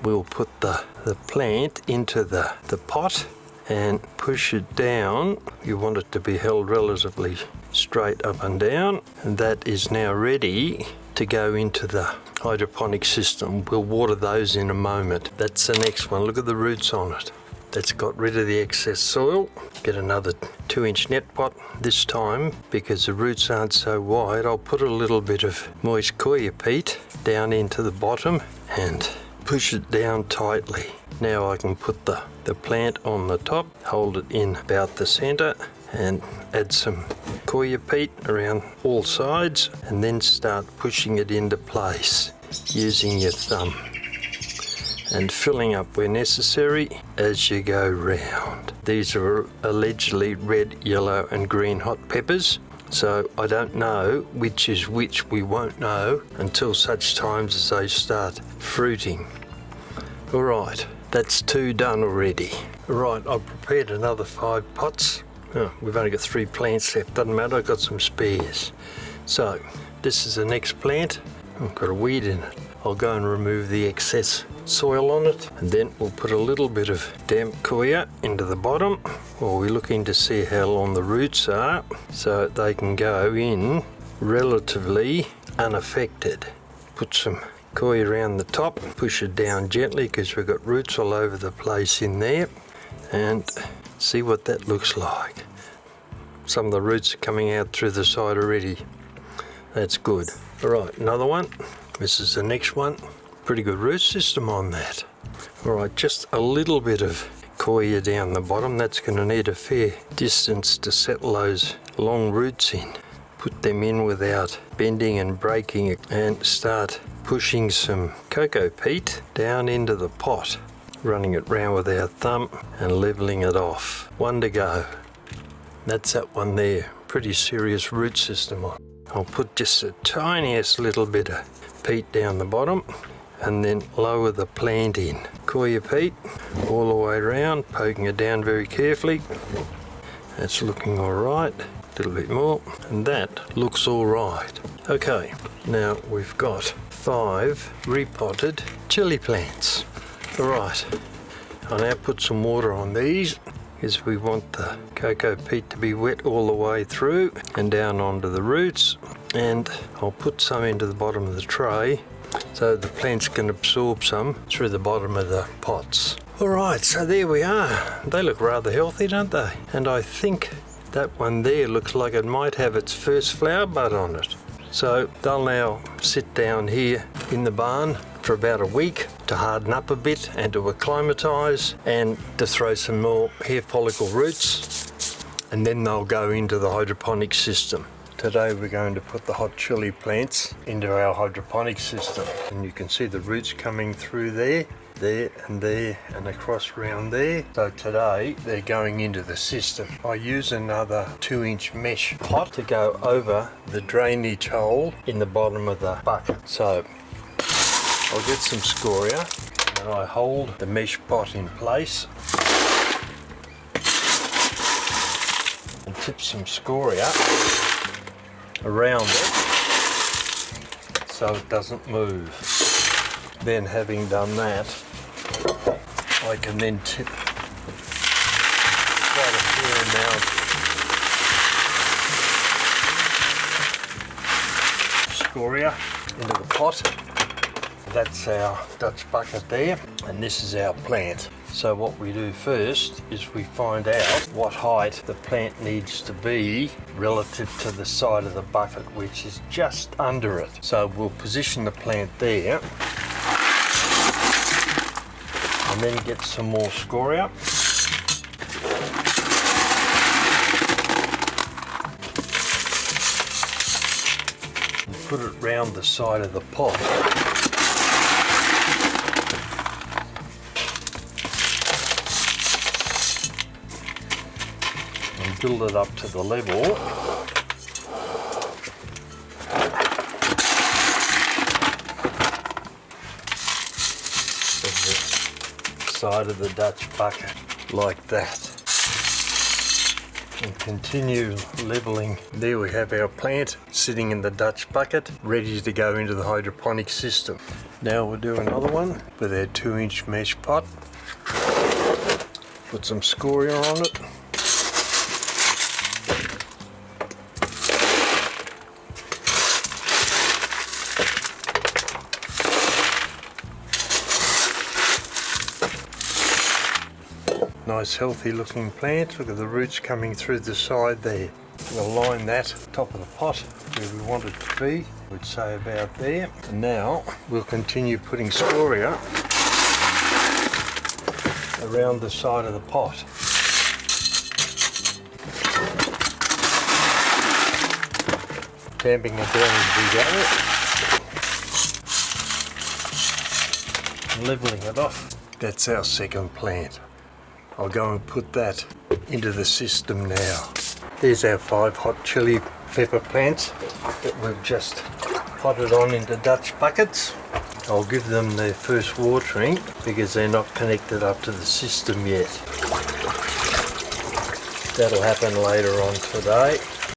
we'll put the plant into the pot and push it down. You want it to be held relatively straight up and down, and that is now ready to go into the hydroponic system. We'll water those in a moment. That's the next one. Look at the roots on it. That's got rid of the excess soil. Get another 2-inch net pot this time. Because the roots aren't so wide, I'll put a little bit of moist coir peat down into the bottom and push it down tightly. Now I can put the plant on the top, hold it in about the center, and add some coir peat around all sides, and then start pushing it into place using your thumb and filling up where necessary as you go round. These are allegedly red, yellow and green hot peppers, so I don't know which is which. We won't know until such times as they start fruiting. Alright, that's 2 done already. Alright, I've prepared another 5 pots. Oh, we've only got 3 plants left, doesn't matter, I've got some spares. So, this is the next plant. I've got a weed in it. I'll go and remove the excess soil on it, and then we'll put a little bit of damp coir into the bottom while we're looking to see how long the roots are so they can go in relatively unaffected. Put some coir around the top, push it down gently because we've got roots all over the place in there, and see what that looks like. Some of the roots are coming out through the side already. That's good. Alright, another one. This is the next one. Pretty good root system on that. Alright, just a little bit of coir down the bottom. That's going to need a fair distance to settle those long roots in. Put them in without bending and breaking it, and start pushing some cocoa peat down into the pot, running it round with our thumb and leveling it off. 1 to go. That's that one there. Pretty serious root system on. I'll put just the tiniest little bit of peat down the bottom and then lower the plant in. Coir peat all the way around, poking it down very carefully. That's looking alright. A little bit more, and that looks alright. Okay, now we've got 5 repotted chili plants. Alright, I'll now put some water on these because we want the cocoa peat to be wet all the way through and down onto the roots, and I'll put some into the bottom of the tray so the plants can absorb some through the bottom of the pots. Alright, so there we are. They look rather healthy, don't they? And I think that one there looks like it might have its first flower bud on it. So they'll now sit down here in the barn for about a week to harden up a bit and to acclimatise and to throw some more hair follicle roots, and then they'll go into the hydroponic system. Today we're going to put the hot chili plants into our hydroponic system, and you can see the roots coming through there and across round there. So today they're going into the system. I use another 2-inch mesh pot to go over the drainage hole in the bottom of the bucket. So I'll get some scoria and I hold the mesh pot in place and tip some scoria around it so it doesn't move. Then, having done that, I can then tip quite a fair amount of scoria into the pot. That's our Dutch bucket there, and this is our plant. So what we do first is we find out what height the plant needs to be relative to the side of the bucket, which is just under it. So we'll position the plant there and then get some more scoria. And put it round the side of the pot. And build it up to the level of the side of the Dutch bucket, like that. and continue leveling. There we have our plant sitting in the Dutch bucket, ready to go into the hydroponic system. Now we'll do another one with our 2-inch mesh pot. Put some scoria on it. Nice healthy looking plant. Look at the roots coming through the side there. We'll line that top of the pot where we want it to be. We'd say about there. And now we'll continue putting scoria around the side of the pot. Damping it down as we go. Leveling it off. That's our second plant. I'll go and put that into the system now. There's our 5 hot chili pepper plants that we've just potted on into Dutch buckets. I'll give them their first watering because they're not connected up to the system yet. That'll happen later on today.